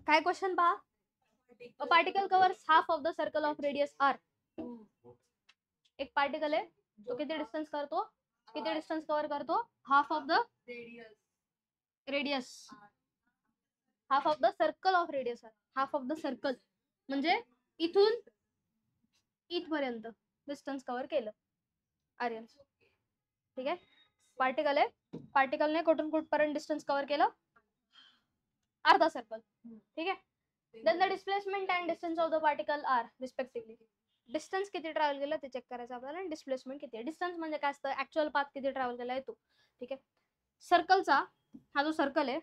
काय क्वेश्चन पहा. A particle covers half of the circle of radius r. एक particle आहे, तो किती डिस्टन्स करतो, किती डिस्टन्स कव्हर करतो, half of the radius, half of the circle of radius, half of the circle म्हणजे इथून इथपर्यंत डिस्टन्स कव्हर केलं आर्यन. ठीक आहे, पार्टिकल आहे, पार्टिकलने कुठून कुठपर्यंत डिस्टन्स कव्हर केलं, अर्धा सर्कल. ठीक आहे. Then the displacement and distance of the particle are respectively. Distance किती ट्रॅव्हल केलं ते चेक करायचं आपल्याला, आणि डिस्प्लेसमेंट किती आहे. डिस्टन्स म्हणजे काय असतं, ऍक्च्युअल पाथ किती ट्रॅव्हल केला आहे तो. ठीक आहे. सर्कलचा हा जो सर्कल आहे,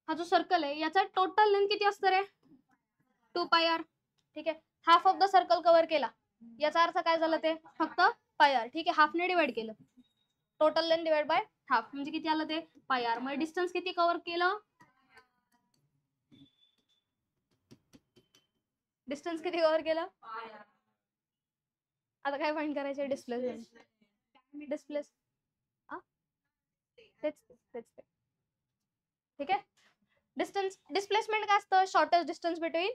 हा जो सर्कल आहे याचा टोटल लेंथ किती असतं रे, 2πr. ठीक आहे. Half of the circle cover केला, याचा अर्थ काय झालं, ते फक्त πr. ठीक आहे, हाफने डिवाइड केलं, total length divide by half म्हणजे किती आलं ते πr. मग डिस्टन्स किती कव्हर केलं, डिस्टन्स किती कव्हर केलं. आता काय फाइंड करायचे, डिस्प्लेसमेंट. डिस्प्लेस तेच तेच ते. ठीक आहे. डिस्टन्स डिस्प्लेसमेंट काय असतं, शॉर्टेस्ट डिस्टन्स बिटवीन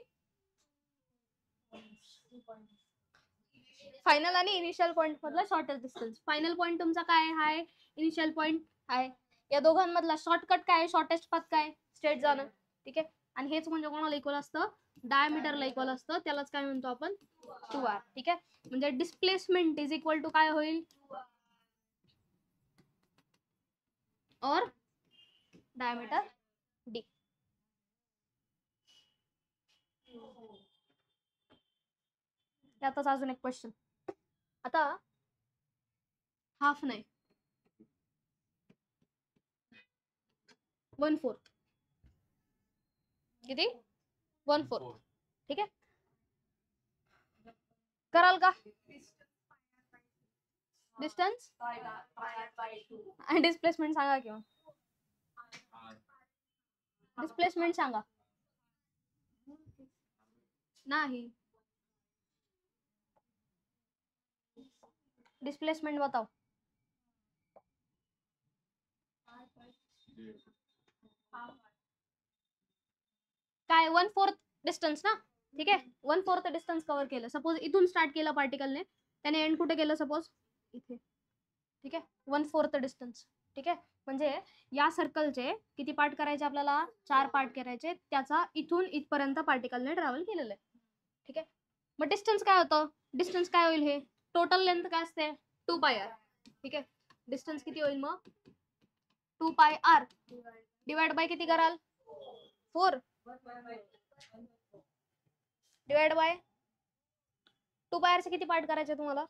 फायनल आणि इनिशियल पॉइंट मधला शॉर्टेस्ट डिस्टन्स. फायनल पॉइंट तुमचा काय आहे, इनिशियल पॉइंट आहे, या दोघांमधला शॉर्टकट काय आहे, शॉर्टेस्ट पाथ काय, स्ट्रेट जाणं. ठीक आहे. आणि हेच म्हणजे कोणाला इक्वल असतं, डायमीटरला इक्वल असतं, त्यालाच काय म्हणतो आपण, 2r. ठीक आहे. म्हणजे डिस्प्लेसमेंट इज इक्वल टू काय होईल, और डायमीटर d. यातच अजून एक क्वेश्चन. आता हाफ नाही, 1/4. किती, 1/4. ठीक आहे. कराल का डिस्टन्स आणि डिस्प्लेसमेंट सांगा, किंवा डिस्प्लेसमेंट सांगा. नाही, डिस्प्लेसमेंट बताओ. काय, 1/4 डिस्टन्स ना. ठीक आहे, 1/4 डिस्टन्स कव्हर केलं. सपोज इथून स्टार्ट केलं पार्टिकलने, त्याने एंड कुठे केलं, सपोज इथे. ठीक आहे, 1/4 डिस्टन्स. ठीक आहे. म्हणजे या सर्कलचे किती पार्ट करायचे आपल्याला, 4 पार्ट करायचे. त्याचा इथून इथपर्यंत पार्टिकलने ट्रॅव्हल केलेलं आहे. ठीक आहे. मग डिस्टन्स काय होतं, डिस्टन्स काय होईल, हे टोटल लेंथ काय असते, 2πr. ठीक आहे. डिस्टन्स किती होईल मग, 2πr डिवाइड बाय किती कराल, 4 डिवाइड बाय 2πr चे किती पार्ट करायचे तुम्हाला,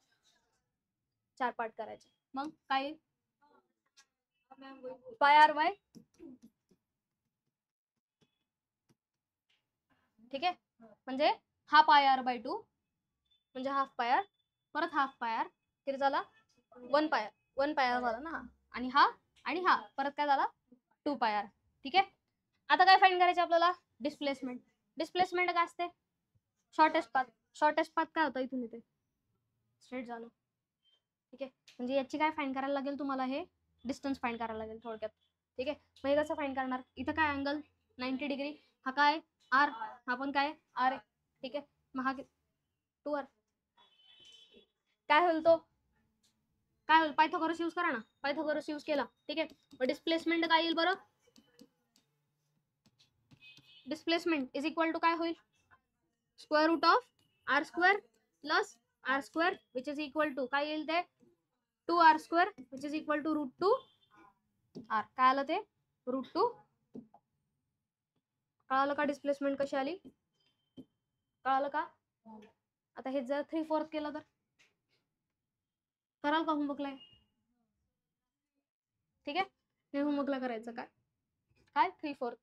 4 पार्ट करायचे. मग काय, πr बाय, ठीक आहे. म्हणजे हा πr बाय 2 म्हणजे हाफ πr, परत हाफ πr किती झाला, 1πr झाला ना. आणि हा परत काय झाला, 2πr. ठीक आहे. आता काय फाइंड करायचे आपल्याला, डिस्प्लेसमेंट. डिस्प्लेसमेंट काय असते, शॉर्टेस्ट पाथ. शॉर्टेस्ट पाथ काय होतं, इथून इथे स्ट्रेट झालं. ठीक आहे. म्हणजे याची काय फाइंड करायला लागेल तुम्हाला, हे डिस्टन्स फाइंड करायला लागेल थोडक्यात. ठीक आहे. मग हे कसं फाइंड करणार, इथं काय अँगल 90 डिग्री, हा काय आर, हा पण काय आर आहे. ठीक आहे. मग हा 2r काय होईल, तो काय होईल, पायथागोरस यूज करा ना, पायथागोरस यूज केला. ठीक आहे. मग डिस्प्लेसमेंट काय येईल बरं, डिस्प्लेसमेंट इज इक्वल टू काय होईल, square root of r square plus r square which is equal to काय येईल, ते 2r square which is equal to √2 r. काय आलं ते, √2. कळालं का डिस्प्लेसमेंट कशी आली, कळालं का. आता हे जर 3/4 केलं तर कराल का होमवर्कला, ठीक आहे. हे होमवर्कला करायचं, काय काय 3/4.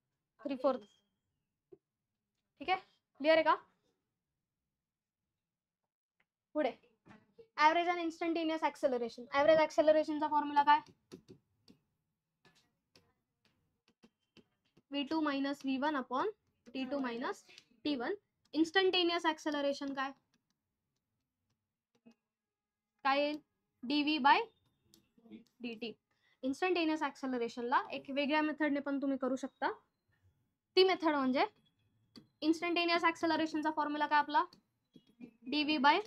ठीक आहे. क्लिअर आहे का. पुढे ऍव्हरेज आणि इन्स्टंटेनियस ऍक्सेलरेशन. ऍव्हरेज ऍक्सेलरेशनचा फॉर्म्युला काय, v2 minus v1 upon t2 minus t1. Instantaneous acceleration काय येईल, dv बाय dt. इन्स्टंटेनियस ऍक्सेलरेशनला एक वेगळ्या मेथडने पण तुम्ही करू शकता. ती मेथड म्हणजे इन्स्टंटेनियस ऍक्सेलरेशनचा फॉर्म्युला काय आपला dv बाय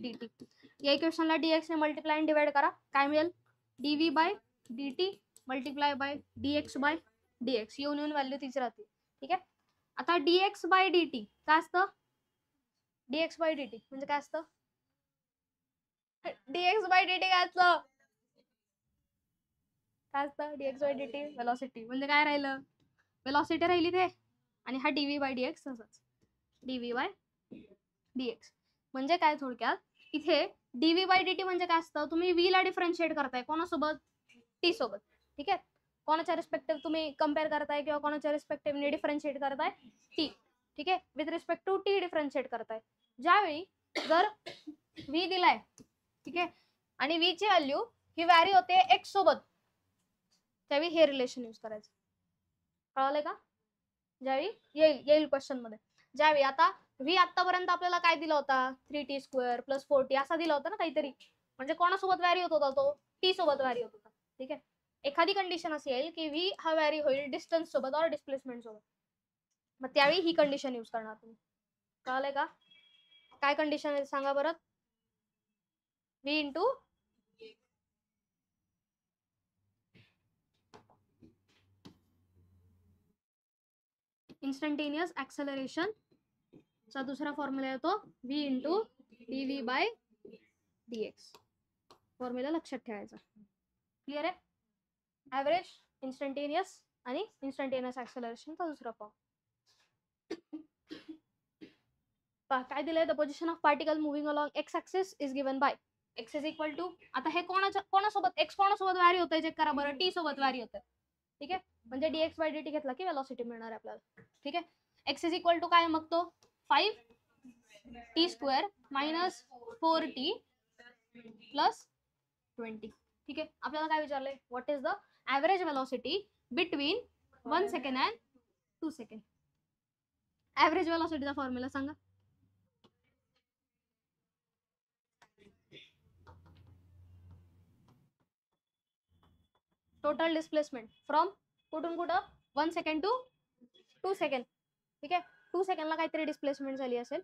dt. या इक्वेशनला dx ने मल्टिप्लाय आणि डिवाइड करा, काय मिळेल dv by dt multiply by dx by dx. येऊन येऊन व्हॅल्यू तीच राहते. ठीक आहे. आता dx बाय dt काय असतं, dx बाय dt म्हणजे काय असतं, dx बाय dt काय असतं, काय असतं dx बाय dt वेलोसिटी. म्हणजे काय राहिलं, वेलोसिटी राहिली ते, आणि हा dv बाय dx तसंच dv बाय dx. म्हणजे काय थोडक्यात इथे dv बाय dt म्हणजे काय असतं, तुम्ही v ला डिफरन्शिएट करताय कोणासोबत, t सोबत. ठीक आहे. कोणाच्या रिस्पेक्टिव्ह तुम्ही कम्पेअर करताय किंवा कोणाच्या रिस्पेक्टिव्हने डिफरन्शिएट करताय, t. ठीक आहे. With respect to t differentiate करताय. ज्यावेळी जर v दिलाय, ठीक आहे, आणि v ची व्हॅल्यू ही व्हॅरी होते x सोबत, त्यावेळी हे रिलेशन यूज करायचं. कळालंय का? ज्यावेळी येईल क्वेश्चन मध्ये, ज्यावेळी आता v आतापर्यंत आपल्याला काय दिला होता, 3t² + 4t असा दिला होता ना काहीतरी, म्हणजे कोणासोबत व्हॅरी होत होता तो, t सोबत व्हॅरी होत होता. ठीक आहे. एखादी कंडिशन अशी येईल की v हा व्हॅरी होईल डिस्टन्स सोबत और डिस्प्लेसमेंट सोबत, मग त्यावेळी ही कंडिशन यूज करणार तुम्ही. कळालंय का? काय कंडिशन आहे सांगा बरं. v इंटू इन्स्टंटेनियस ऍक्सेलरेशन चा दुसरा फॉर्म्युला येतो v into dv by dx. Formula लक्षात ठेवायचा. क्लिअर आहे. ऍव्हरेज, इन्स्टंटेनियस आणि इन्स्टंटेनियस ऍक्सेलरेशनचा दुसरा फॉर्म. काय दिलंय, the position of particle moving along x axis is given by x is equal to, आता हे कोणासोबत x कोणासोबत व्हॅरी होतंय चेक करा बरं, t सोबत व्हॅरी होतंय. ठीक आहे. म्हणजे dx बाय dt घेतला की वेलोसिटी मिळणार आहे आपल्याला. ठीक आहे. x इज इक्वल टू काय मग तो 5t² मायनस 4t प्लस 20. ठीक आहे. आपल्याला काय विचारलंय, what is the average velocity between 1 second and 2 second. Average वेलोसिटीचा फॉर्म्युला सांगा. टोटल डिस्प्लेसमेंट फ्रॉम कुठून कुठं, 1 सेकंड टू 2 सेकंड. ठीक आहे. 2 सेकंडला काहीतरी डिस्प्लेसमेंट झाली असेल,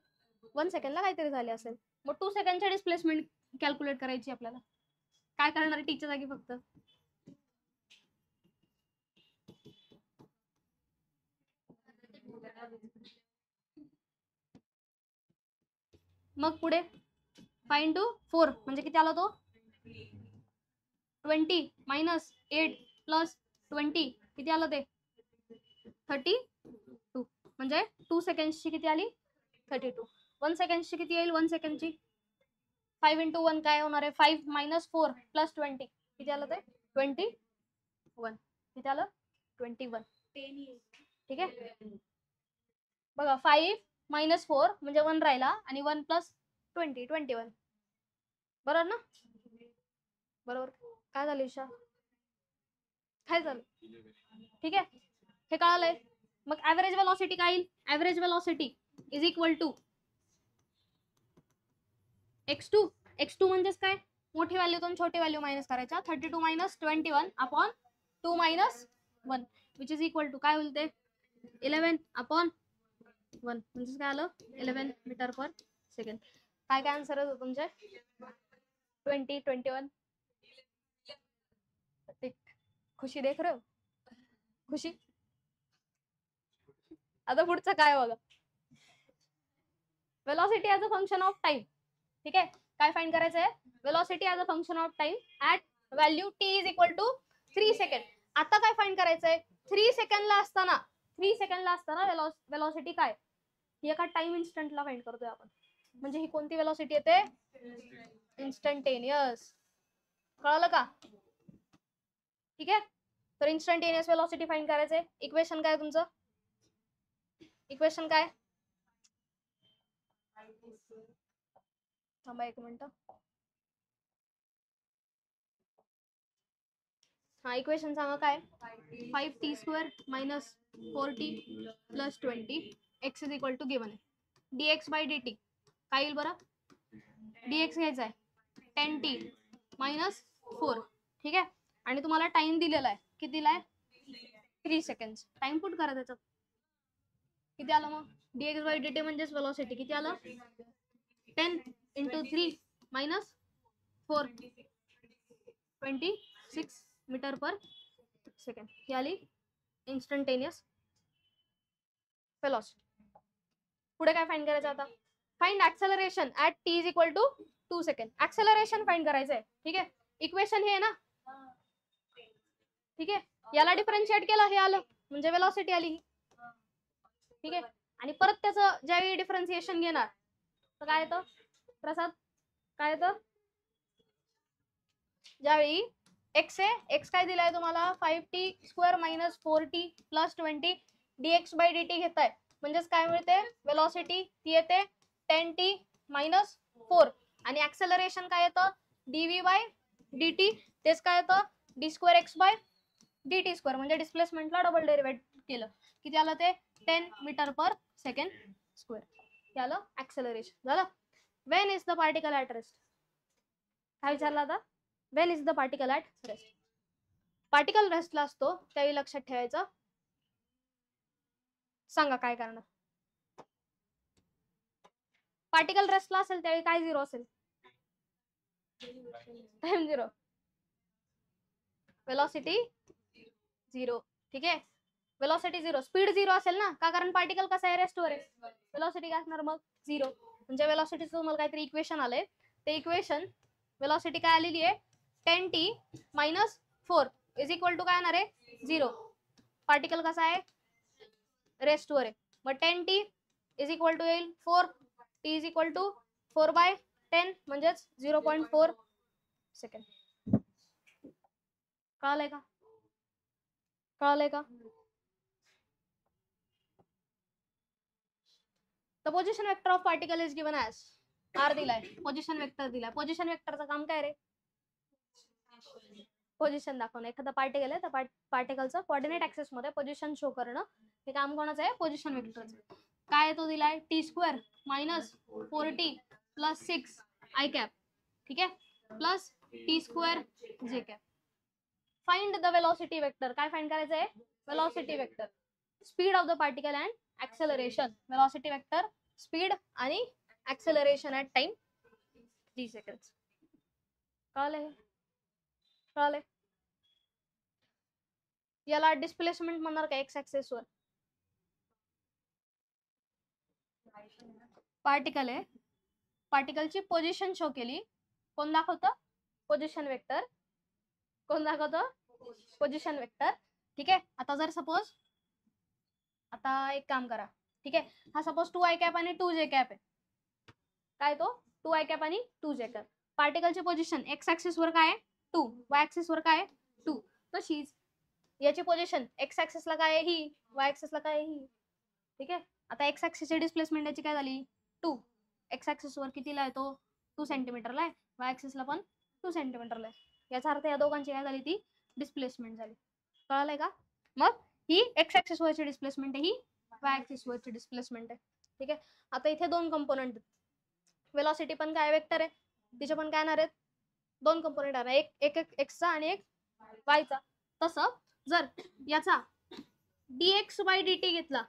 1 सेकंडला काहीतरी झाली असेल, मग 2 सेकंडच्या डिस्प्लेसमेंट कॅल्क्युलेट करायची आपल्याला. काय करणार टीच्या जागी फक्त मग पुढे 5 इंटू 4 म्हणजे किती आला तो 20 मायनस 8 प्लस 20 किती आलं ते 32. म्हणजे 2 सेकंड्सची किती आली 32. 1 सेकंडची किती येईल, 1 सेकंडची 5 इंटू 1 काय होणार आहे, 5 मायनस 4 प्लस 20 किती आलं ते 21. किती आलं 21. ठीक आहे. बघा 5 मायनस 4 म्हणजे 1 राहिला आणि 1 प्लस 20 21. बरोबर ना, बरोबर. काय झालं ईशा, काय झालं. ठीक आहे. हे कळालंय. मग ऍव्हरेज वेलोसिटी काय येईल, average velocity is equal to x2. x2 म्हणजेच काय, मोठी व्हॅल्यूतून छोटी व्हॅल्यू मायनस करायच्या, 32 minus 21 upon 2 minus 1 which is equal to काय होईल ते 11 अपॉन 1 म्हणजे काय आलं 11 मीटर पर सेकंड. काय काय आन्सर आहे तुमचे 20 21. खुशी देख रहे हो, खुशी. आता पुढचं काय बघा, velocity as a function of time. ठीक आहे. काय फाइंड करायचं आहे, velocity as a function of time at value t is equal to 3 second. आता काय फाइंड करायचंय, 3 सेकंडला असताना वेलोसिटी काय, ही एका टाइम इन्स्टंटला फाइंड करतोय आपण. म्हणजे ही कोणती वेलोसिटी येते, इन्स्टंटेनियस. कळलं का. ठीक आहे. तर इन्स्टंटेनियस वेलोसिटी फाइंड करायचंय. इक्वेशन काय तुमचं, इक्वेशन काय, थांबा एक मिनिट. हा इक्वेशन सांगा काय, 5t² minus 4t plus 20 x is equal to given आहे dx बाय dt. काय येईल बरं, dx घ्यायचा आहे 10t मायनस 4. ठीक आहे. आणि तुम्हाला टाइम दिलेला आहे, किती दिलाय 3 सेकंड. टाइम पुट करा त्याच्यात, किती आलं मग dx by dt म्हणजेच वेलोसिटी किती आलं 10 into 3 minus 4 26 meter per second ही आली इन्स्टंटेनियस वेलोसिटी. पुढे काय फाइंड करायचं आता, find acceleration at t is equal to 2 second. Acceleration find करायचंय, ठीक आहे. इक्वेशन हे आहे ना, ठीक आहे. याला डिफरन्शिएट केलं, हे आलं म्हणजे वेलोसिटी आली ही, ठीक आहे. आणि परत त्याचं ज्यावेळी डिफरन्शिएशन घेणार तर काय येतं प्रसाद, काय येतं, ज्यावेळी x आहे, x काय दिलाय तुम्हाला 5t² minus 4t plus 20 dx by dt घेताय, म्हणजेच काय मिळते वेलोसिटी ती येते 10t minus 4 आणि ऍक्सेलरेशन काय येतं dv by dt, तेच काय येतं d² x by dt square, म्हणजे डिस्प्लेसमेंटला डबल डेरिव्हेट केलं किती आलं ते 10 मीटर पर सेकंड स्क्वेअर. हे आलं ऍक्सेलरेशन. झालं. When is the particle at rest, काय विचारलं आता, when is the particle at rest. Particle रेस्टला असतो त्यावेळी लक्षात ठेवायचं, सांगा काय करणार. पार्टिकल रेस्टला असेल त्यावेळी काय झिरो असेल, टाइम झिरो, वेलोसिटी झिरो, ठीक आहे. वेलोसिटी झिरो, स्पीड झिरो असेल ना, का कारण पार्टिकल कसा आहे रेस्टवर आहे, वेलोसिटी काय असणार मग झिरो. म्हणजे वेलोसिटीचं तुम्हाला काहीतरी इक्वेशन आलंय, ते इक्वेशन वेलोसिटी काय आलेली आहे 10t minus 4 is equal to काय येणार आहे झिरो. पार्टिकल कसा आहे रेस्टवर आहे, मग 10t इज इक्वल टू येईल 4, t इज इक्वल टू 4/10 म्हणजेच 0.4 सेकंड. कळालंय का, कळालंय का. The position vector of particle is given as r दिलाय, पोझिशन वेक्टर दिलाय. पोझिशन वेक्टरचं काम काय रे, पोझिशन दाखवणं. एखादा पार्टिकल आहे तर पार्टिकलचं कोऑर्डिनेट ऍक्सिस मध्ये पोझिशन शो करणं, हे काम कोणाचं आहे पोझिशन वेक्टरचं. काय तो दिलाय t² minus 4t plus 6 i cap, ठीक आहे, plus t² j cap. Find the velocity vector, काय फाइंड करायचं आहे velocity vector, speed of the particle and acceleration. Velocity vector, speed आणि ऍक्सेलरेशन ऍट टाइम 3 सेकंड्स. कळले, कळले. याला डिस्प्लेसमेंट म्हणणार का एक्स ऍक्सिस वर. पार्टिकल आहे, पार्टिकलची पोझिशन शो केली, कोण दाखवतं पोझिशन वेक्टर, कोण दाखवतं पोझिशन वेक्टर, ठीक आहे. आता जर सपोज, आता एक काम करा, ठीक आहे, हा सपोज 2i cap आणि 2j cap आहे, काय तो 2i cap आणि 2j cap. पार्टिकलची पोझिशन एक्स ऍक्सिस वर काय आहे 2, वाय ऍक्सिस वर काय आहे 2, तशीच याची पोझिशन एक्स ऍक्सिस ला काय आहे ही, वाय ऍक्सिस ला काय आहे ही, ठीक आहे. आता एक्स ऍक्सिसची डिस्प्लेसमेंट याची काय झाली 2, एक्स ऍक्सिस वर कितीला आहे तो 2 सेंटीमीटरला आहे, वाय ऍक्सिसला पण 2 सेंटीमीटरला आहे. याचा अर्थ या दोघांची काय झाली ती डिस्प्लेसमेंट झाली. कळालंय का. मग ही एक्स ऍक्सिस वरची डिस्प्लेसमेंट आहे, ही वाय ऍक्सिस वरची डिस्प्लेसमेंट आहे, ठीक आहे. आता इथे दोन कंपोनंट, वेलोसिटी पण काय वेक्टर आहे, तिचे पण काय येणार आहेत दोन कंपोनेंट आहे, एक एक्सचा आणि एक वायचा. तसं जर याचा dx by dt घेतला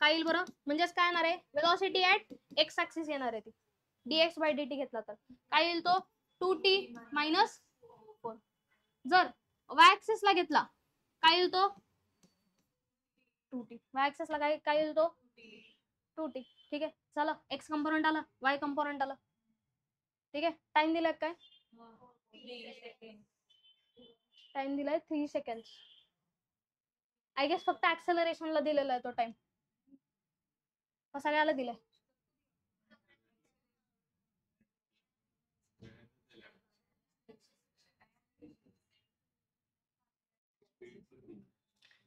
काय येईल बरं, म्हणजेच काय येणार आहे वेलोसिटी ऍट एक्स ऍक्सिस येणार आहे ती. dx by dt घेतला तर काय येईल तो 2t minus 4. जर y ऍक्सिस ला घेतला काय येईल तो 2t, y ऍक्सिस ला काय येईल तो 2t, ठीक आहे. चला x कंपोनेंट आला, y कंपोनेंट आला, ठीक आहे. टाइम दिलाय काय, टाइम दिलाय 3 सेकंड. आय गेस फक्त ऍक्सेलरेशनला दिलेला आहे तो टाइम, सगळ्याला दिलाय.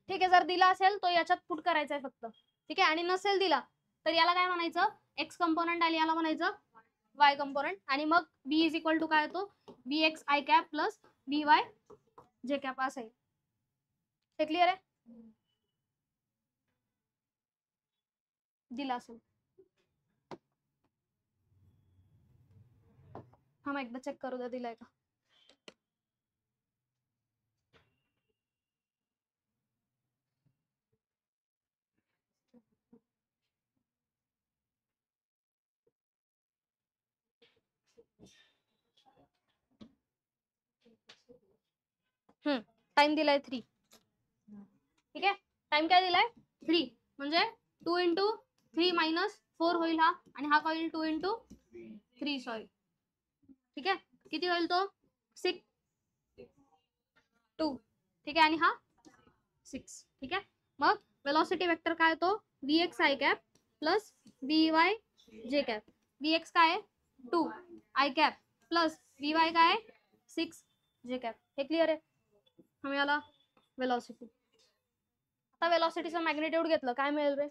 ठीक आहे, जर दिला असेल तो याच्यात पुट करायचा आहे फक्त, ठीक आहे. आणि नसेल दिला तर याला काय म्हणायचं एक्स कंपोनेंट आणि याला म्हणायचं वाय कंपोनेंट, आणि मग v इज इक्वल टू काय होतो vx i cap plus vy j cap असं आहे. ते क्लिअर आहे, दिला असेल हा मग एकदा चेक करू द्या दिलाय का. टाइम दिलाय 3. ठीक आहे, टाइम काय दिलाय 3, म्हणजे 2 × 3 - 4 होईल हा, आणि हा होईल 2 × 3 सॉरी. ठीक आहे, किती होईल तो 6 2. ठीक आहे, आणि हा 6. ठीक आहे, मग वेलोसिटी वेक्टर काय तो vx i cap plus vy j cap. vx काय आहे 2 i कॅप प्लस vy काय आहे 6 j कॅप. हे क्लिअर आहे. हा मिळाला वेलोसिटी. आता वेलोसिटीचं मॅग्निट्यूड घेतलं काय मिळेल रे?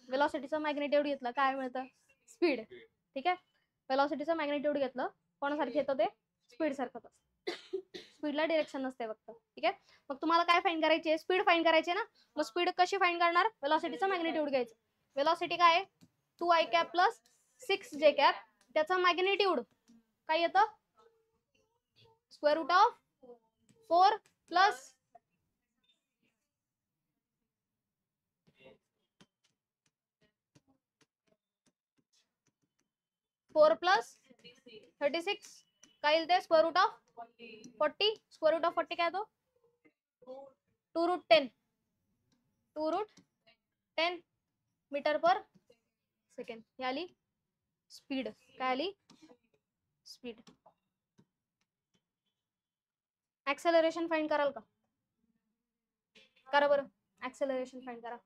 वेलोसिटीचं मॅग्निट्यूड घेतलं काय मिळतं? स्पीड. ठीक आहे, वेलोसिटीचं मॅग्निट्यूड घेतलं कोणासारखं येतं ते स्पीड सारखं. स्पीडला डिरेक्शन नसते फक्त. ठीक आहे, मग तुम्हाला काय फाइंड करायची आहे? स्पीड फाइंड करायची ना. मग स्पीड कशी फाइंड करणार? वेलोसिटीचं मॅग्निट्यूड घ्यायचं. वेलोसिटी काय आहे 2 i cap plus 6 j cap. त्याचं मॅग्निट्यूड काय येतं √4 प्लस 4 प्लस 36 काय येईल ते √40. √40 काय तो 2√10 मीटर पर सेकंड. ही आली स्पीड. काय आली? स्पीड. ऍक्सेलरेशन फाइंड कराल का? करा बरं, ऍक्सेलरेशन फाइंड करा.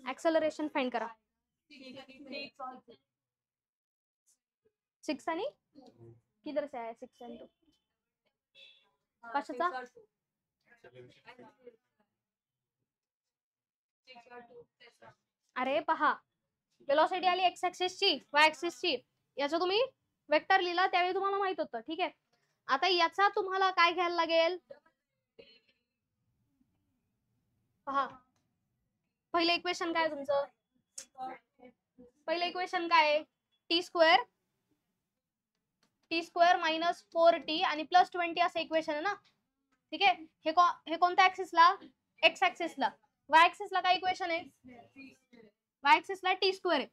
ऍक्सेलरेशन फाइंड करा. 6 आणि किधर से आया 6 आणि 2? कशाचा? अरे पहा, वेलोसिटी आली एक्स ऍक्सिसची वाय ऍक्सिसची. याचं तुम्ही वेक्टर लिहिला त्यावेळी तुम्हाला माहित होतं. ठीक आहे, आता याचा तुम्हाला काय घ्यायला लागेल? पहा, पहिलं इक्वेशन काय तुमचं? पहिलं इक्वेशन काय आहे? टी स्क्वेअर मायनस 4t आणि प्लस 20 असं इक्वेशन आहे ना. ठीक आहे, हे कोणत्या ऍक्सिसला? एक्स ऍक्सिसला. वाय ऍक्सिसला काय इक्वेशन आहे? वाय ऍक्सिसला टी स्क्वेअर आहे.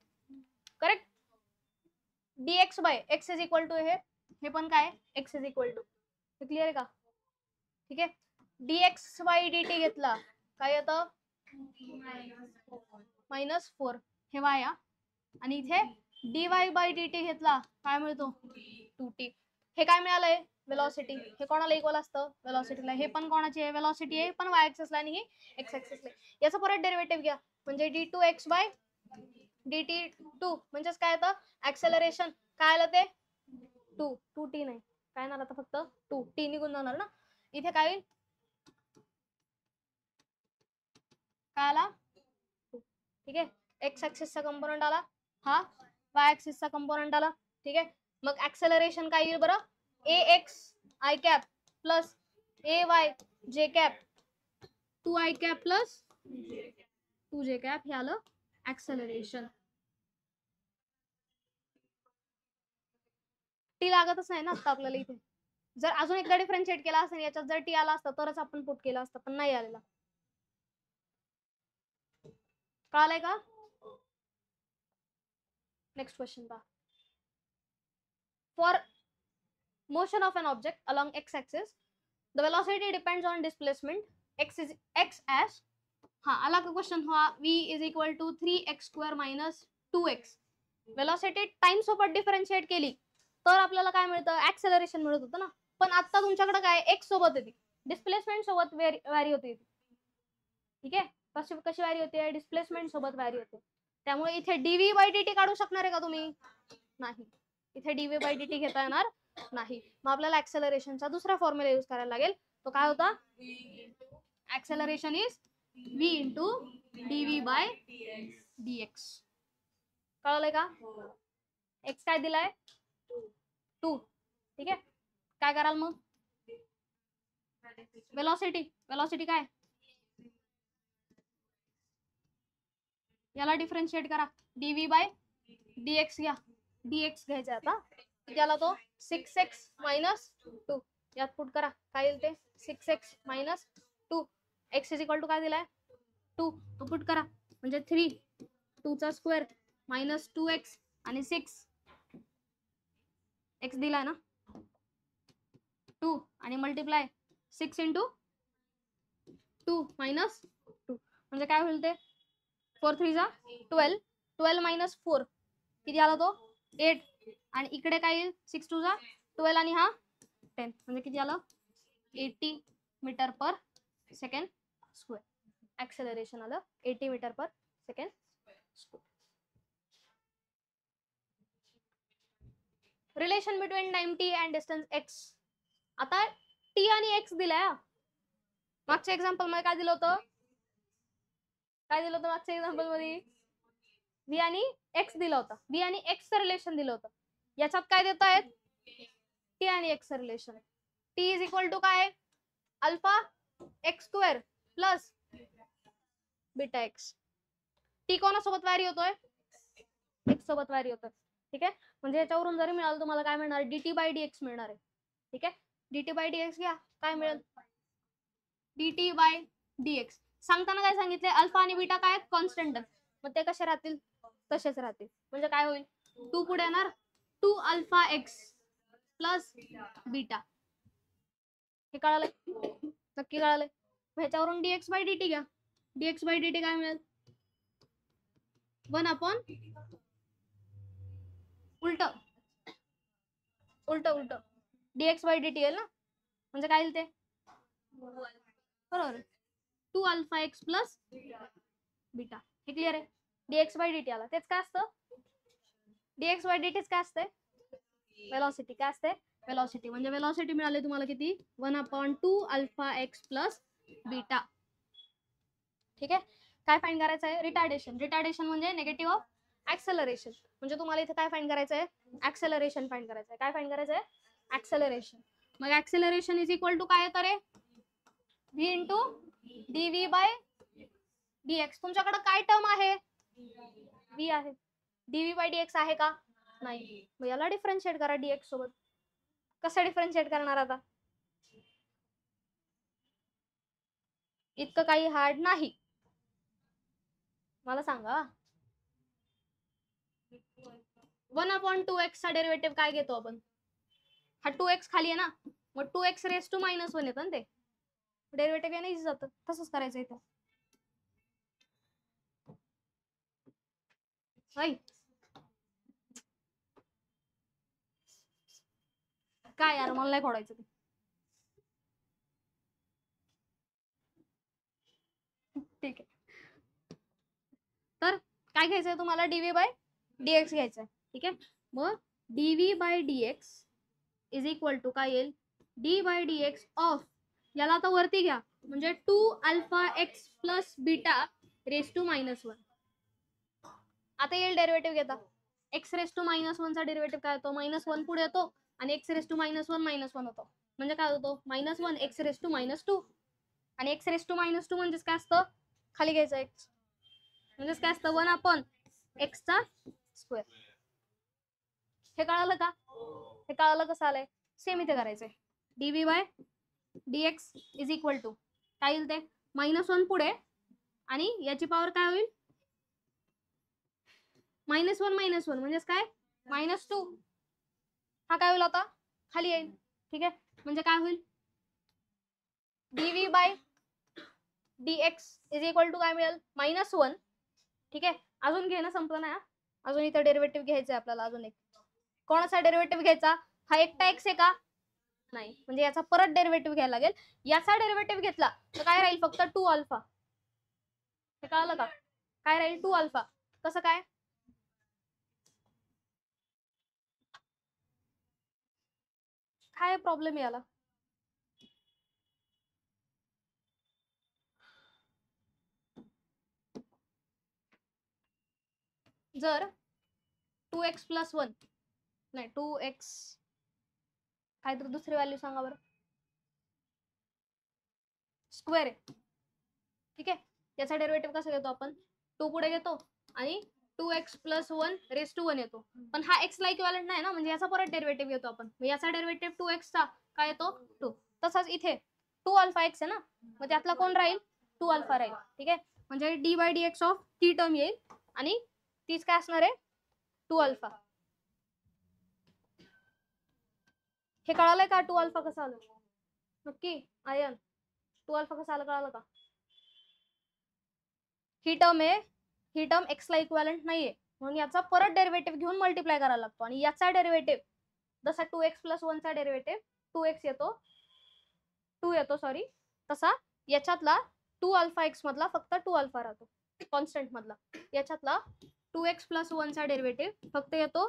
Correct. dx by x is equal to हे पण काय x is equal to. Clear आहे का? ठीक आहे, dx बाय dt घेतला काय येतं -4 हे y. आणि इथे dy बाय dt घेतला काय मिळतो 2t. हे काय मिळालंय? वेलोसिटी. हे कोणाला इक्वल असतं? वेलोसिटीला. हे पण कोणाची आहे? वेलोसिटी आहे, पण y ऍक्सिसला आणि ही x ऍक्सिसला. याचा परत डेरिव्हेटिव्ह घ्या म्हणजे d2x बाय dt2 म्हणजेच काय येतं ऍक्सेलरेशन. काय आलं ते 2t नाही काय ना, आता फक्त 2t निघून जाणार ना. इथे काय होईल? काय आला 2. ठीक आहे, एक्स ऍक्सिसचा कंपोनंट आला, हा वाय ऍक्सिसचा कंपोनंट आला. ठीक आहे, मग ऍक्सेलरेशन काय येईल बरं? ax i cap plus ay j cap 2i cap plus 2j cap हे आलं ऍक्सेलरेशन. टी लागतच नाही ना आता आपल्याला इथे. जर अजून एकदा डिफरन्शिएट केला असता याच्यात जर टी आला असता तरच आपण पुट केला असता, पण नाही आलेला. कळालंय का? नेक्स्ट क्वेश्चन पहा. For motion of an object along x-axis, the velocity depends on displacement x as आला का question v is equal to 3x² minus 2x. Velocity time सोबत डिफरन्शिएट केली तर आपल्याला काय मिळतं? ऍक्सेलरेशन मिळत होतं ना. पण आता तुमच्याकडे काय x सोबत येते, डिस्प्लेसमेंट सोबत व्हॅरी होते. ठीक आहे, कशी व्हॅरी होते? डिस्प्लेसमेंट सोबत व्हॅरी होते. त्यामुळे इथे dv बाय dt काढू शकणार आहे का तुम्ही? नाही, इथे dv बाय dt घेता येणार नाही. मग आपल्याला ऍक्सेलरेशनचा दुसरा फॉर्म्युला यूज करायला लागेल. तो काय होता? Acceleration is v into dv by dx. कळलंय का? x काय दिलाय 2. ठीक आहे, काय कराल मग? वेलोसिटी काय याला डिफरन्शिएट करा, dv बाय dx घ्या. dx घ्यायचा आता त्याला तो 6x मायनस 2 यात पुट करा. काय येईल ते 6x minus 2. x is equal to काय दिलाय 2, तो पुट करा म्हणजे 3 2चा स्क्वेअर मायनस 2x आणि 6 x दिलाय ना. 2 आणि मल्टिप्लाय 6 इंटू 2 मायनस 2 म्हणजे काय होईल ते 4 3 जा 12 12 मायनस 4 किती आला तो 8 आणि इकडे काय येईल 6 2 जा 12 आणि हा 10 म्हणजे किती आलं 80 meter per second square acceleration आलं 80 meter per second square. Relation between time t and distance x. आता टी आणि एक्स दिलाय. मागच्या एक्झाम्पल मध्ये काय दिलं होतं मागच्या एक्झाम्पल मध्ये व्ही आणि एक्स दिलं होतं. व्ही आणि एक्सचं रिलेशन दिलं होतं. याच्यात काय देत आहेत टी आणि एक्सचं relation. T is equal to काय alpha X square plus beta X. T कोणासोबत व्हॅरी होतोय एक्स सोबत व्हॅरी होतोय. ठीक आहे म्हणजे याच्यावरून जरी मिळालं तुम्हाला काय मिळणार dt बाय dx मिळणार आहे. ठीक आहे dt बाय dx घ्या काय मिळेल dt बाय dx. सांगताना काय सांगितलंय अल्फा आणि बीटा काय कॉन्स्टंट मग ते कसे राहतील तसेच राहतील. म्हणजे काय होईल 2 पुढे येणार 2 अल्फा एक्स प्लस बीटा. हे कळालंय नक्की कळालंय. ह्याच्यावरून dx बाय dt घ्या dx बाय dt काय मिळेल 1 अपॉन उलट उलट उलट dx बाय dt येईल ना म्हणजे काय येईल ते बरोबर 2 अल्फा एक्स प्लस बीटा. हे क्लिअर आहे. dx बाय dt आला तेच काय असतं dx बाय dt काय असते वेलॉसिटी. काय असते वेलॉसिटी. म्हणजे वेलॉसिटी मिळाली तुम्हाला किती 1 upon 2 alpha x plus beta. ठीक आहे काय फाइंड करायचं आहे रिटार्डेशन. रिटार्डेशन म्हणजे निगेटिव्ह ऑफ ऍक्सेलरेशन. म्हणजे तुम्हाला इथे काय फाइंड करायचं आहे ऍक्सेलरेशन फाइंड करायचं आहे. काय फाइंड करायचं आहे ऍक्सेलरेशन. मग ऍक्सेलरेशन इज इक्वल टू काय येतं रे v into dv by dx. तुमच्याकडे काय टर्म आहे v आहे dv बाय dx आहे का नाही. मग याला डिफरन्शिएट करा dx सोबत. कसं डिफरन्शिएट करणार आता इतकं काही हार्ड नाही मला सांगा. 1 अपॉन 2x चा डेरिव्हेटिव्ह काय घेतो आपण हा 2x खाली आहे ना मग 2x रेस टू मायनस 1 येतं ना ते डेरिव्हेटिव्ह येणं इझी जातं. तसंच करायचं इथं. काय यार मला नाही खोडायचं ते. ठीक आहे तर काय घ्यायचंय तुम्हाला dv बाय dx घ्यायचंय. ठीक आहे मग dv by dx is equal to काय येईल d बाय dx ऑफ याला आता वरती घ्या म्हणजे 2 alpha x plus beta raise to minus 1. आता येईल डेरिव्हेटिव्ह घेता एक्स रेस टू मायनस 1 चा डेरिव्हेटिव्ह काय होतो -1 पुढे येतो आणि एक्स रेस टू -1 होतो. म्हणजे काय होतो -1 एक्स रेस टू -2 आणि एक्स रेस टू -2 म्हणजेच काय असतं खाली घ्यायचं एक्स म्हणजेच काय असतं 1 अपॉन एक्स चा स्क्वेअर. हे कळालं का हे कळालं कसं आलंय सेम इथे करायचंय dv by dx is equal to काय येईल ते -1 पुढे आणि याची पॉवर काय होईल -1 म्हणजेच काय -2. हा काय होईल आता खाली येईल. ठीक आहे म्हणजे काय होईल dv by dx is equal to काय मिळेल -1. ठीक आहे अजून घेणं संपलं नाही अजून इथं डेरिव्हेटिव्ह घ्यायचंय आपल्याला. अजून एक कोणाचा डेरिव्हेटिव्ह घ्यायचा हा एकटा एक्स आहे का नाही म्हणजे याचा परत डेरिव्हेटिव्ह घ्यायला लागेल. याचा डेरिव्हेटिव्ह घेतला तर काय राहील फक्त 2 अल्फा. हे कळलं का काय राहील 2 अल्फा. कसं काय काय प्रॉब्लेम याला जर 2x प्लस 1 नाही 2x काहीतरी दुसरी व्हॅल्यू सांगा बरं स्क्वेअर आहे. ठीक आहे याचा डेरिव्हेटिव्ह कसा घेतो आपण 2 पुढे घेतो आणि 2x प्लस 1 रेस टू 1 येतो. पण हा x ला इक्विव्हॅलेंट नाही ना म्हणजे याचा परत डेरिव्हेटिव्ह घेतो आपण. याचा डेरिव्हेटिव्ह 2x चा काय येतो 2. तसाच इथे 2 अल्फा x आहे ना मग त्यातला कोण राहील 2 अल्फा राहील. ठीक आहे म्हणजे d बाय dx ऑफ ती टर्म येईल आणि तीच काय असणार आहे 2 अल्फा. हे कळालंय का 2 अल्फा कसं आलं नक्की आयन 2 अल्फा कसं आलं कळालं का ही टर्म आहे ही टर्म एक्स ला इक्वॅलंट नाहीये म्हणून याचा परत डेरिव्हेटिव्ह घेऊन मल्टिप्लाय करायला लागतो आणि याचा डेरिव्हेटिव्ह जसा 2x + 1 चा डेरिव्हेटिव्ह 2x येतो सॉरी तसा याच्यातला 2 अल्फा एक्स मधला फक्त 2 अल्फा राहतो कॉन्स्टंट मधला याच्यातला 2x + 1 चा डेरिव्हेटिव्ह फक्त येतो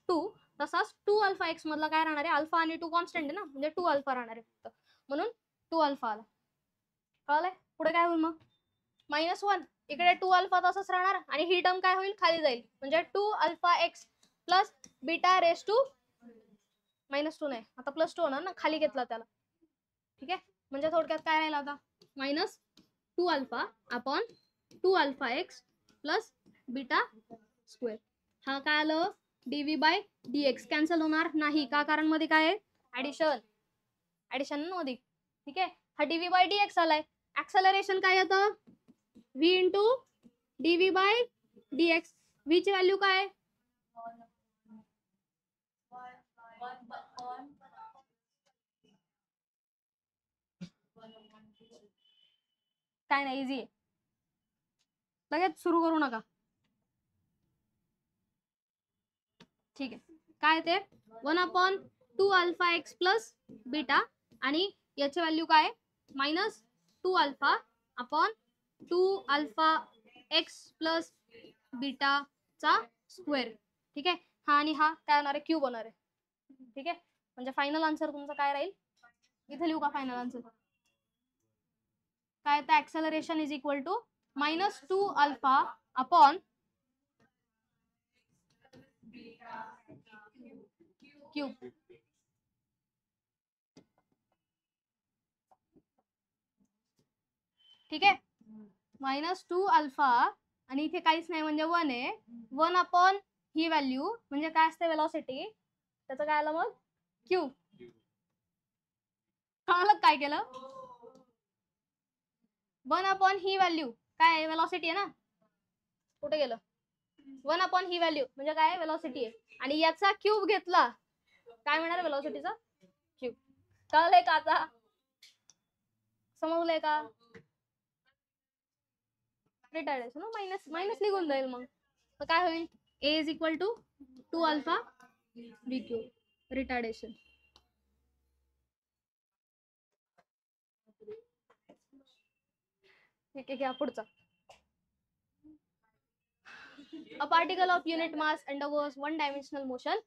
2 तसाच 2 अल्फा एक्स मधला काय राहणार आहे अल्फा आणि 2 कॉन्स्टंट आहे ना म्हणजे 2 अल्फा राहणार आहे फक्त म्हणून 2 अल्फा आला कळलंय पुढे काय होईल मग -1 इकडे 2 अल्फा तसंच राहणार आणि ही टर्म काय होईल खाली जाईल म्हणजे 2 alpha x plus beta raise to -2 नाही आता +2 होणार ना खाली घेतला त्याला ठीक आहे म्हणजे थोडक्यात काय राहील आता -2 alpha upon 2 alpha x plus beta square हा काय आलं dv/dx कॅन्सल होणार नाही का कारण मध्ये काय आहे ऍडिशन मध्ये ठीक आहे हा dv/dx आलाय ऍक्सेलरेशन काय येतं v इंटू dv/dx v ची व्हॅल्यू काय काय नाही इझी आहे लगेच सुरू करू नका ठीक आहे काय ते 1/2 अल्फा एक्स प्लस बीटा आणि याची व्हॅल्यू काय -2 alpha upon 2 alpha x plus beta चा स्क्वेअर ठीक आहे हा आणि हा काय होणार आहे क्यूब होणार आहे ठीक आहे म्हणजे फायनल आन्सर तुमचा काय राहील इथे लिहू का फायनल आन्सर काय तर acceleration is equal to -2 alpha upon cube ठीक आहे -2 अल्फा आणि इथे काहीच नाही म्हणजे 1 आहे 1 अपॉन ही व्हॅल्यू म्हणजे काय असते वेलॉसिटी त्याचं काय आलं मग क्यूब कळालं काय केलं 1 अपॉन ही व्हॅल्यू काय वेलॉसिटी आहे ना कुठे गेलं 1 अपॉन ही व्हॅल्यू म्हणजे काय वेलॉसिटी आहे आणि याचा क्यूब घेतला काय मिळणार वेलॉसिटीचा क्यूब कळलंय का आता समजलंय का रिटार्डेशन मायनस निघून जाईल मग तर काय होईल a is equal to 2 alpha v cube retardation ठीक आहे घ्या पुढचा A particle of unit mass undergoes one-dimensional motion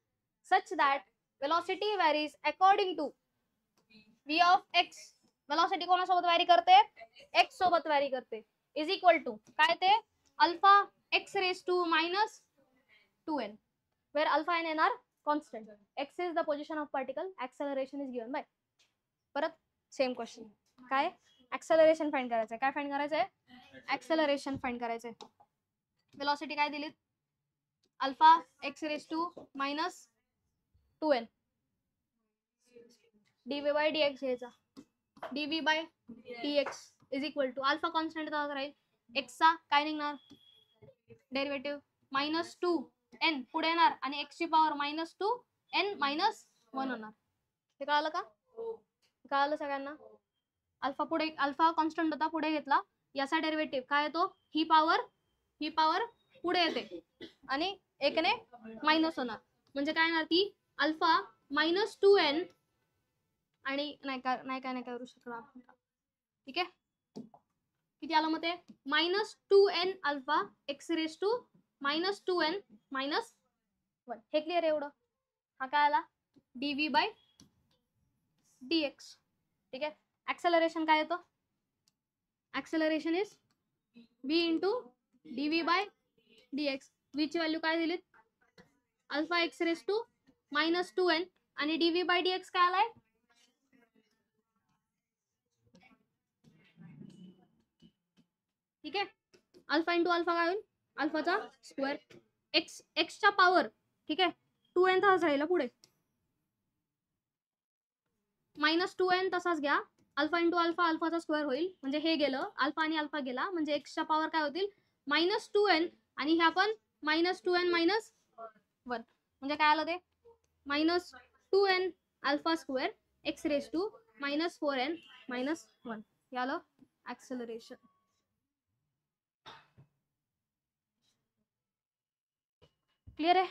such that velocity varies according to v of x. Velocity कोणासोबत वॅरी करते x सोबत वॅरी करते इज इक्वल टू काय ते alpha x raise to -2n where alpha and n are constant. x is the position of particle, acceleration is given by. परत same question काय acceleration find करायचंय काय find करायचंय acceleration find करायचंय velocity काय दिलीत alpha x raise to -2n dv/dx घ्यायचा dv/dx is equal to alpha constant राहील x चा काय निघणार डेरिव्हेटिव्ह -2n पुढे येणार आणि x ची पॉवर -2n -1 होणार हे कळालं का कळालं सगळ्यांना अल्फा कॉन्स्टंट होता पुढे घेतला याचा डेरिव्हेटिव्ह काय येतो ही पॉवर पुढे येते आणि एकने मायनस होणार म्हणजे काय येणार ती अल्फा -2n आणि नाही करू शकला आपण ठीक आहे किती आलं मग ते -2n alpha x raise to -2n -1 हे क्लिअर एवढं हा काय आला dv/dx ठीक आहे ऍक्सेलरेशन काय येतं acceleration is v into dv/dx v ची व्हॅल्यू काय दिलीत alpha x raise to -2n आणि dv/dx काय आलाय ठीक आहे अल्फा इंटू अल्फा काय होईल अल्फाचा स्क्वेअर x चा पॉवर ठीक आहे 2n तास राहिला पुढे -2n तसाच घ्या अल्फा इंटू अल्फा अल्फाचा स्क्वेअर होईल म्हणजे हे गेलं अल्फा आणि अल्फा गेला म्हणजे x च्या पॉवर काय होतील -2n आणि ह्या पण -2n -1 म्हणजे काय आलं ते -2n alpha square x raise to -4n -1 याला ऍक्सेलरेशन. क्लियर आहे.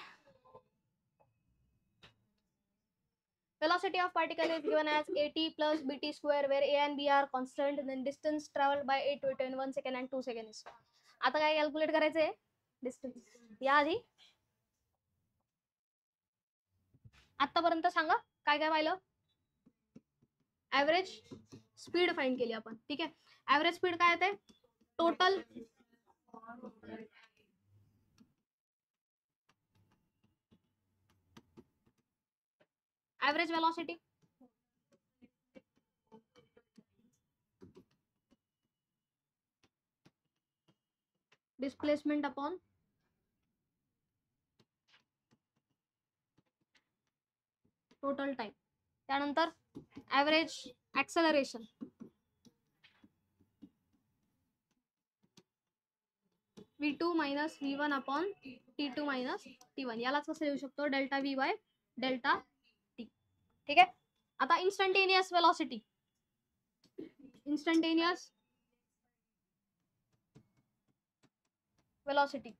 Velocity of particle is given as at plus bt square where a and b are constant, then distance traveled by a between 1 second and 2 seconds. आता काय calculate करायचंय distance. या आधी आतापर्यंत सांगा काय काय पाहिलं. ऍव्हरेज स्पीड फाइंड केली आपण. ठीक आहे. ऍव्हरेज स्पीड काय येते total average velocity displacement upon total time. त्यानंतर average acceleration v2 minus v1 upon t2 minus t1. यालाच कसं लिहू शकतो delta v by delta t. ठीक आहे. आता इन्स्टंटेनियस वेलॉसिटी इन्स्टंटेनियस वेलॉसिटी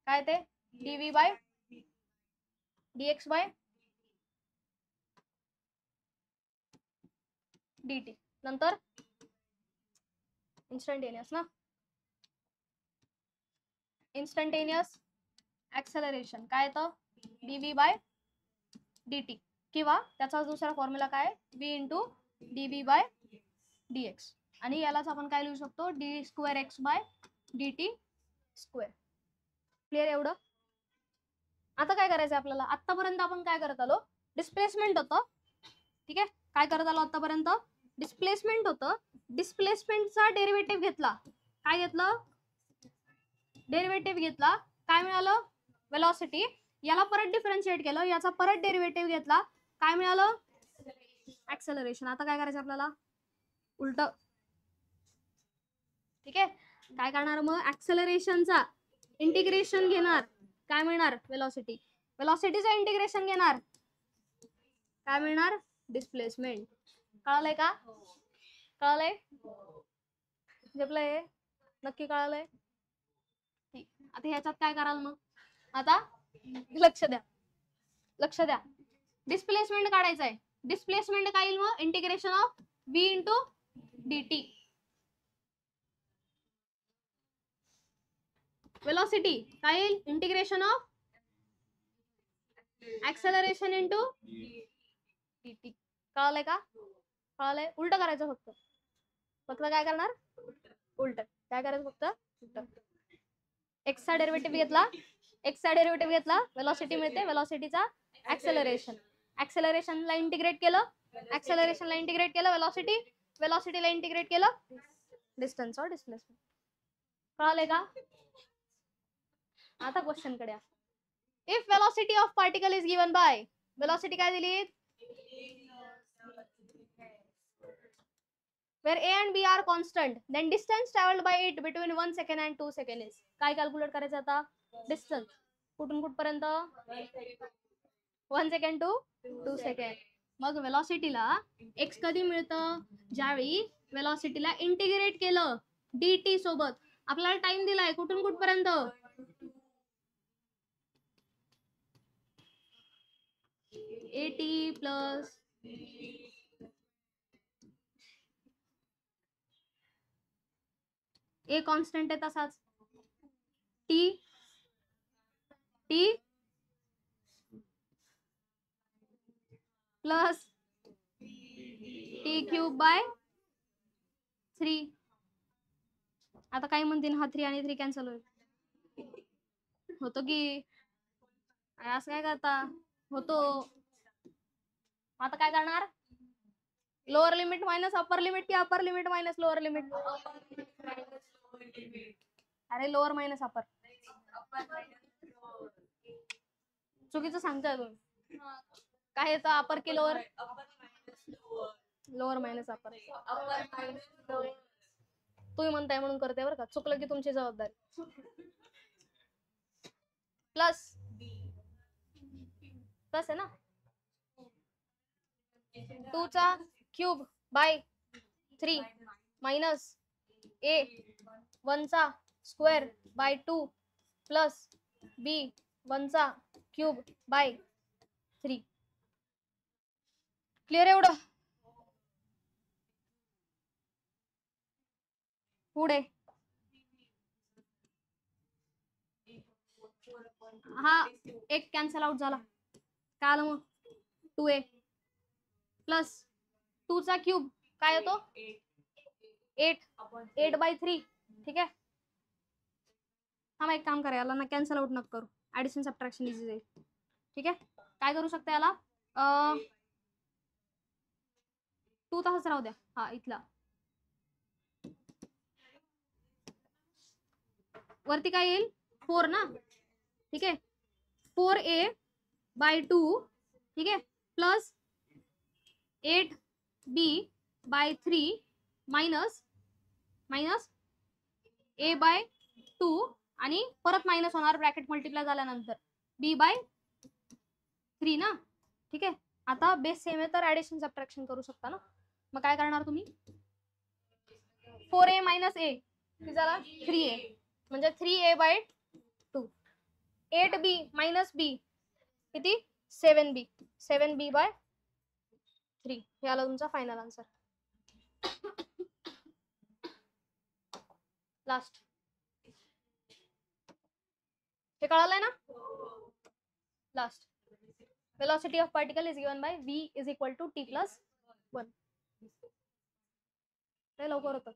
काय ते dv by dx by dt. नंतर इन्स्टंटेनियस ना इन्स्टंटेनियस ऍक्सेलरेशन काय येतं dv बाय dt किंवा त्याचा दुसरा फॉर्म्युला काय v into dv by dx आणि यालाच आपण काय लिहू शकतो d square x by dt square. Clear एवढं. आता काय करायचं आपल्याला. आतापर्यंत आपण काय करत आलो डिस्प्लेसमेंट होतं. ठीक आहे. काय करत आलो आतापर्यंत डिस्प्लेसमेंट होतं. डिस्प्लेसमेंटचा डेरिव्हेटिव्ह घेतला. काय घेतलं डेरिव्हेटिव्ह घेतला. काय मिळालं वेलॉसिटी. याला परत डिफरन्शिएट केलं. याचा परत डेरिव्हेटिव्ह घेतला. काय मिळालं ऍक्सेलरेशन. आता काय करायचं आपल्याला उलट. ठीक आहे. काय करणार मग ऍक्सेलरेशनचा इंटिग्रेशन घेणार. काय मिळणार वेलॉसिटी. वेलॉसिटीचा इंटिग्रेशन घेणार काय मिळणार डिस्प्लेसमेंट. कळालंय का कळालंय जपलंय नक्की कळालंय. आता ह्याच्यात काय कराल मग. आता लक्ष द्या लक्ष द्या. डिस्प्लेसमेंट काढायचं आहे. डिस्प्लेसमेंट काय येईल मग integration of v into dt. Velocity काय येईल integration of acceleration into dt. कळालंय का कळालंय. उलट करायचं फक्त फक्त काय करणार उलट. काय करायचं फक्त उलट. एक्स चा डेरिव्हेटिव्ह घेतला एक्स चा डेरिव्हेटिव्ह घेतला वेलॉसिटी मिळते. वेलॉसिटीचा ऍक्सेलरेशन ऍक्सेलरेशनला इंटिग्रेट केलं ऍक्सेलरेशनला इंटिग्रेट केलं वेलॉसिटी वेलॉसिटीला इंटिग्रेट केलं डिस्टन्स और डिस्प्लेसमेंट. कळालंय का. आता क्वेश्चन कडे. If velocity of particle is given bye velocity काय दिली where a and b are constant then distance traveled by it between 1 second and 2 second is. काय कॅल्क्युलेट करायचं आता डिस्टन्स कुठून कुठपर्यंत 1 सेकंड टू 2 सेकंड. मग वेलॉसिटीला x कधी मिळतं ज्यावेळी वेलॉसिटीला इंटिग्रेट केलं dt सोबत. आपल्याला टाइम दिलाय कुठून कुठपर्यंत 80 प्लस ए कॉन्स्टंट आहे तसाच T T plus T cube by 3. आता काय म्हणतील हा 3 आणि 3 कॅन्सल होईल होतो की असं काय करता होतो. आता काय करणार lower limit minus upper limit की upper limit minus lower limit. अरे लोअर मायनस अपर चुकीचं सांगताय तुम्ही. काय येतं अपर की लोअर लोअर मायनस अपर. तुम्ही म्हणताय म्हणून करते बरं का. चुकलं की तुमची जबाबदारी. प्लस प्लस आहे ना 2 चा क्यूब बाय 3 मायनस a 1 चा स्क्वेअर बाय 2 प्लस b 1 चा क्यूब बाय 3. क्लिअर एवढं? पुढे हा एक कॅन्सल आउट झाला. काय आलं मग? 2a प्लस 2 चा क्यूब काय येतो? 8 बाय 3. ठीक आहे. हा एक काम करा, याला ना कॅन्सल आउट नका करू, ऍडिशन सबट्रॅक्शन इझी जाईल. ठीक आहे. काय करू शकता याला? 2 तसंच राहू द्या. हा इथला वरती काय येईल? 4 ना. ठीक आहे. 4a bye 2. ठीक आहे. Plus 8b by 3 minus a by 2 आणि परत मायनस होणार ब्रॅकेट मल्टिप्लाय झाल्यानंतर b बाय 3 ना. ठीक आहे. आता बेस सेम आहे तर ऍडिशन सबट्रॅक्शन करू शकता ना. मग काय करणार तुम्ही? 4a मायनस a किती झाला? 3a म्हणजे 3a bye 2. 8b minus b किती? 7b. 7b bye 3. हे आला तुमचा फायनल आन्सर. लास्ट हे कळालंय ना? Last velocity of particle is given by v is equal to t plus 1. लवकर होतं.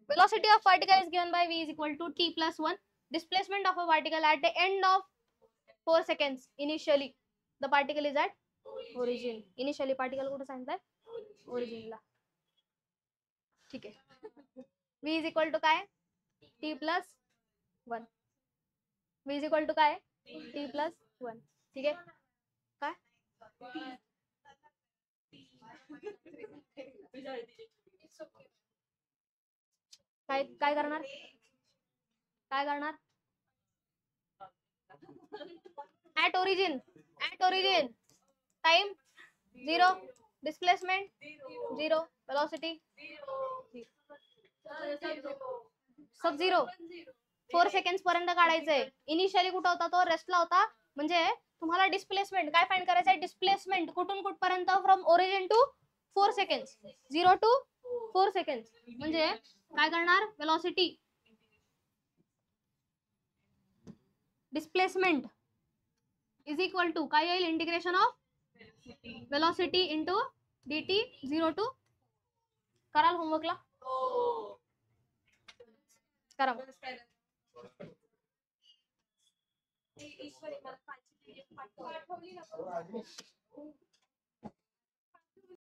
Velocity of particle is given by v is equal to t plus 1. Displacement of a particle at the end of 4 seconds. Initially the particle is at origin. Initially particle कुठे सांगितलंय? Origin ला. ठीक आहे. v is equal to काय? t plus 1. v is equal to काय? t plus 1. ठीक आहे. काय काय करणार? काय करणार? At origin time 0, displacement 0, velocity sub 0. 4 second पर्यंत काढायचंय. इनिशियली कुठं होता तो? रेस्टला होता. म्हणजे तुम्हाला डिस्प्लेसमेंट काय फाइंड करायचंय? डिस्प्लेसमेंट कुठून कुठपर्यंत? From origin to 4 second. 0 to 4 second. म्हणजे काय करणार? Velocity displacement is equal to काय येईल? Integration of velocity into dt 0 to. कराल होमवर्कला? करा.